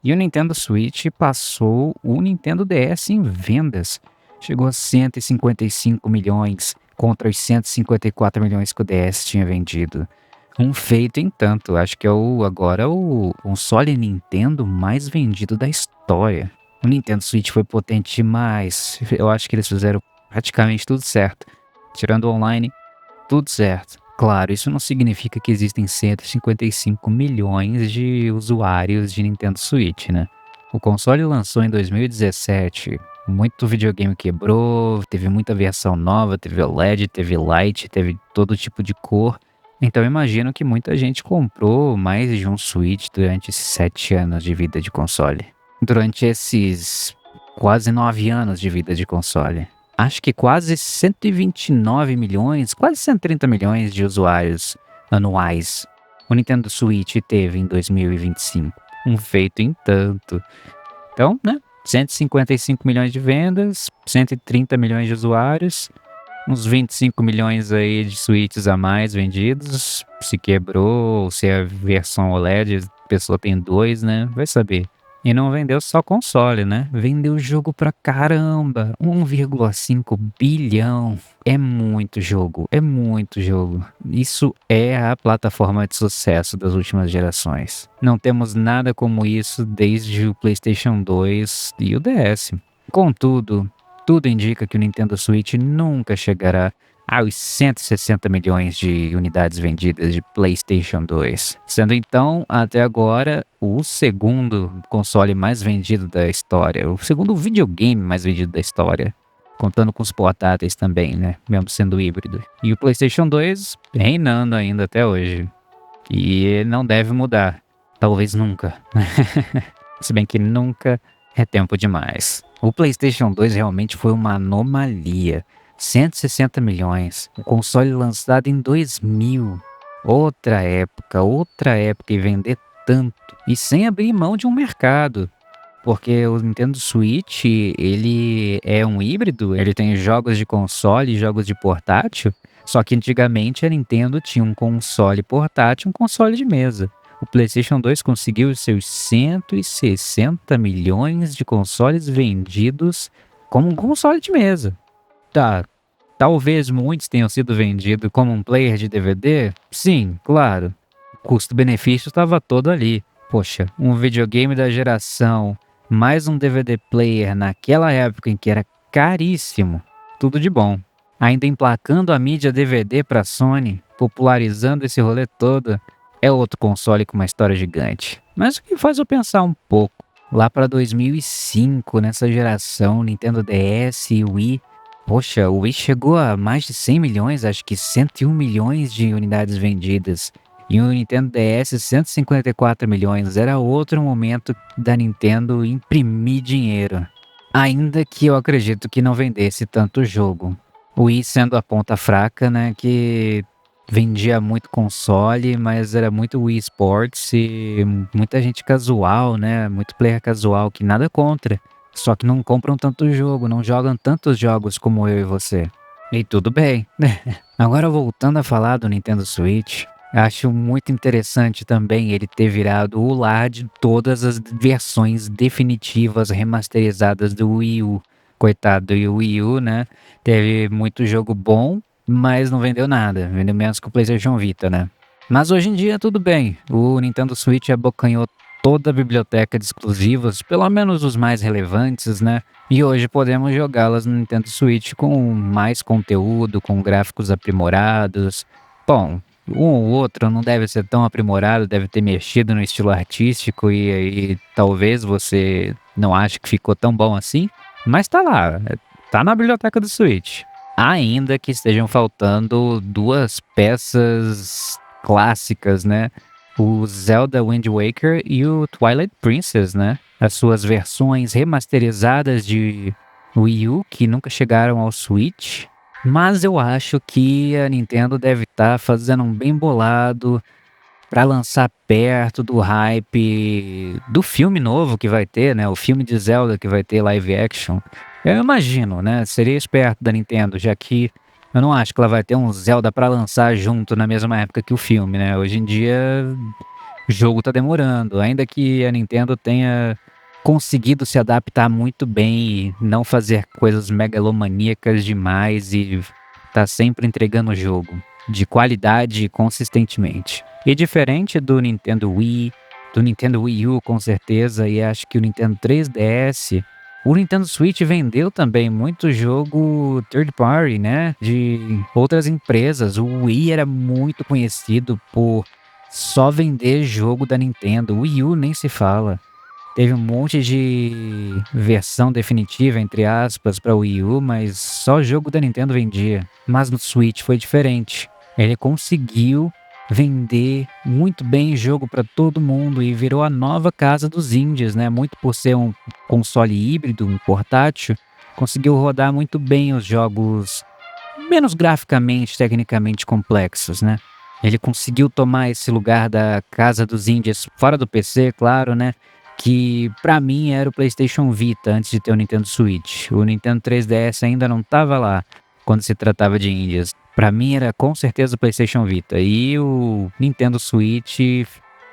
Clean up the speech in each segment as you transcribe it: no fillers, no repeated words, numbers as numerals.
E o Nintendo Switch passou o Nintendo DS em vendas. Chegou a 155 milhões contra os 154 milhões que o DS tinha vendido. Um feito, entanto, acho que é agora o console Nintendo mais vendido da história. O Nintendo Switch foi potente demais. Eu acho que eles fizeram praticamente tudo certo. Tirando o online, tudo certo. Claro, isso não significa que existem 155 milhões de usuários de Nintendo Switch, né? O console lançou em 2017. Muito videogame quebrou, teve muita versão nova, teve OLED, teve Lite, teve todo tipo de cor. Então imagino que muita gente comprou mais de um Switch durante esses 7 anos de vida de console. Durante esses quase 9 anos de vida de console. Acho que quase 129 milhões, quase 130 milhões de usuários anuais o Nintendo Switch teve em 2025. Um feito em tanto. Então, né? 155 milhões de vendas, 130 milhões de usuários, uns 25 milhões aí de Switches a mais vendidos. Se quebrou, se é a versão OLED, a pessoa tem dois, né? Vai saber. E não vendeu só console, né? Vendeu jogo pra caramba. 1,5 bilhão. É muito jogo, é muito jogo. Isso é a plataforma de sucesso das últimas gerações. Não temos nada como isso desde o PlayStation 2 e o DS. Contudo, tudo indica que o Nintendo Switch nunca chegará aos 160 milhões de unidades vendidas de PlayStation 2, sendo então, até agora, o segundo console mais vendido da história, o segundo videogame mais vendido da história, contando com os portáteis também, né, mesmo sendo híbrido. E o PlayStation 2 reinando ainda até hoje, e não deve mudar, talvez nunca. Se bem que nunca é tempo demais. O PlayStation 2 realmente foi uma anomalia. 160 milhões. O console lançado em 2000. Outra época e vender tanto. E sem abrir mão de um mercado. Porque o Nintendo Switch, ele é um híbrido, ele tem jogos de console e jogos de portátil. Só que antigamente a Nintendo tinha um console portátil e um console de mesa. O PlayStation 2 conseguiu os seus 160 milhões de consoles vendidos como um console de mesa. Tá, talvez muitos tenham sido vendidos como um player de DVD? Sim, claro. O custo-benefício estava todo ali. Poxa, um videogame da geração, mais um DVD player naquela época em que era caríssimo. Tudo de bom. Ainda emplacando a mídia DVD para Sony, popularizando esse rolê todo, é outro console com uma história gigante. Mas o que faz eu pensar um pouco? Lá para 2005, nessa geração, Nintendo DS e Wii, poxa, o Wii chegou a mais de 100 milhões, acho que 101 milhões de unidades vendidas. E o Nintendo DS, 154 milhões. Era outro momento da Nintendo imprimir dinheiro. Ainda que eu acredito que não vendesse tanto jogo. O Wii sendo a ponta fraca, né, que vendia muito console, mas era muito Wii Sports e muita gente casual, né, muito player casual, que nada contra. Só que não compram tanto jogo, não jogam tantos jogos como eu e você. E tudo bem. Agora voltando a falar do Nintendo Switch, acho muito interessante também ele ter virado o lar de todas as versões definitivas remasterizadas do Wii U. Coitado do Wii U, né? Teve muito jogo bom, mas não vendeu nada. Vendeu menos que o PlayStation Vita, né? Mas hoje em dia tudo bem. O Nintendo Switch abocanhou toda a biblioteca de exclusivos, pelo menos os mais relevantes, né? E hoje podemos jogá-las no Nintendo Switch com mais conteúdo, com gráficos aprimorados. Bom, um ou outro não deve ser tão aprimorado, deve ter mexido no estilo artístico e aí talvez você não ache que ficou tão bom assim, mas tá lá, tá na biblioteca do Switch. Ainda que estejam faltando duas peças clássicas, né? O Zelda Wind Waker e o Twilight Princess, né? As suas versões remasterizadas de Wii U que nunca chegaram ao Switch. Mas eu acho que a Nintendo deve estar fazendo um bem bolado para lançar perto do hype do filme novo que vai ter, né? O filme de Zelda que vai ter live action. Eu imagino, né? Seria esperto da Nintendo, já que eu não acho que ela vai ter um Zelda para lançar junto na mesma época que o filme, né? Hoje em dia O jogo tá demorando, ainda que a Nintendo tenha conseguido se adaptar muito bem e não fazer coisas megalomaníacas demais e tá sempre entregando o jogo de qualidade consistentemente. E diferente do Nintendo Wii, do Nintendo Wii U com certeza, e acho que o Nintendo 3DS, o Nintendo Switch vendeu também muito jogo third party, né, de outras empresas. O Wii era muito conhecido por só vender jogo da Nintendo, o Wii U nem se fala. Teve um monte de versão definitiva, entre aspas, para o Wii U, mas só jogo da Nintendo vendia. Mas no Switch foi diferente. Ele conseguiu vender muito bem jogo para todo mundo e virou a nova casa dos indies, né? Muito por ser um console híbrido, um portátil, conseguiu rodar muito bem os jogos menos graficamente, tecnicamente complexos, né? Ele conseguiu tomar esse lugar da casa dos indies fora do PC, claro, né? Que pra mim era o PlayStation Vita antes de ter o Nintendo Switch. O Nintendo 3DS ainda não tava lá quando se tratava de indies. Pra mim era com certeza o PlayStation Vita. E o Nintendo Switch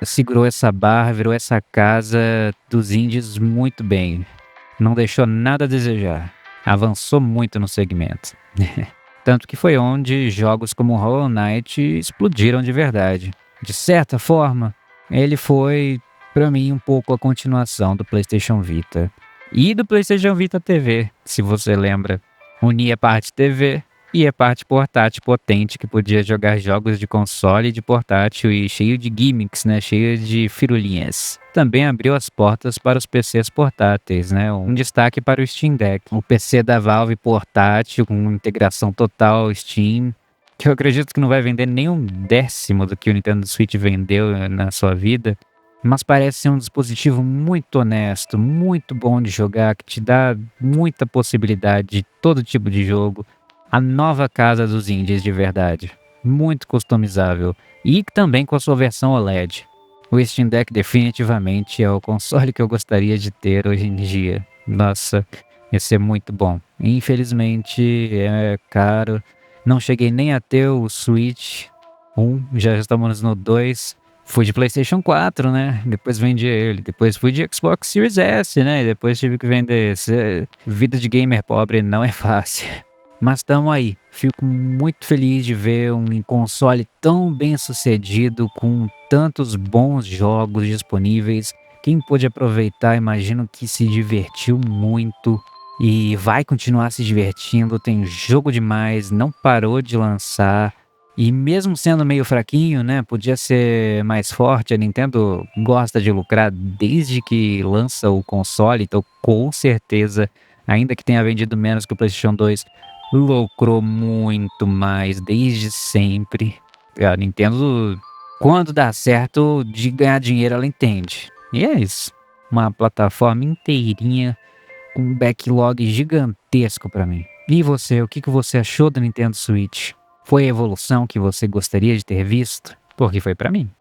segurou essa barra, virou essa casa dos indies muito bem. Não deixou nada a desejar. Avançou muito no segmento. Tanto que foi onde jogos como Hollow Knight explodiram de verdade. De certa forma, ele foi, pra mim, um pouco a continuação do PlayStation Vita. E do PlayStation Vita TV, se você lembra. Unia a parte TV e a parte portátil potente que podia jogar jogos de console e de portátil e cheio de gimmicks, né? Cheio de firulinhas. Também abriu as portas para os PCs portáteis, né? Um destaque para o Steam Deck, o PC da Valve portátil com integração total Steam, que eu acredito que não vai vender nem um décimo do que o Nintendo Switch vendeu na sua vida. Mas parece ser um dispositivo muito honesto, muito bom de jogar, que te dá muita possibilidade de todo tipo de jogo. A nova casa dos indies de verdade. Muito customizável. E também com a sua versão OLED. O Steam Deck definitivamente é o console que eu gostaria de ter hoje em dia. Nossa, ia ser muito bom. Infelizmente é caro. Não cheguei nem a ter o Switch 1, já estamos no 2. Fui de PlayStation 4, né? Depois vendi ele. Depois fui de Xbox Series S, né? E depois tive que vender. Vida de gamer pobre não é fácil. Mas tamo aí. Fico muito feliz de ver um console tão bem sucedido, com tantos bons jogos disponíveis. Quem pôde aproveitar, imagino que se divertiu muito e vai continuar se divertindo. Tem jogo demais, não parou de lançar. E mesmo sendo meio fraquinho, né, podia ser mais forte. A Nintendo gosta de lucrar desde que lança o console, então com certeza, ainda que tenha vendido menos que o PlayStation 2, lucrou muito mais desde sempre. A Nintendo, quando dá certo de ganhar dinheiro, ela entende. E é isso. Uma plataforma inteirinha com um backlog gigantesco pra mim. E você, o que que você achou do Nintendo Switch? Foi a evolução que você gostaria de ter visto? Porque foi pra mim.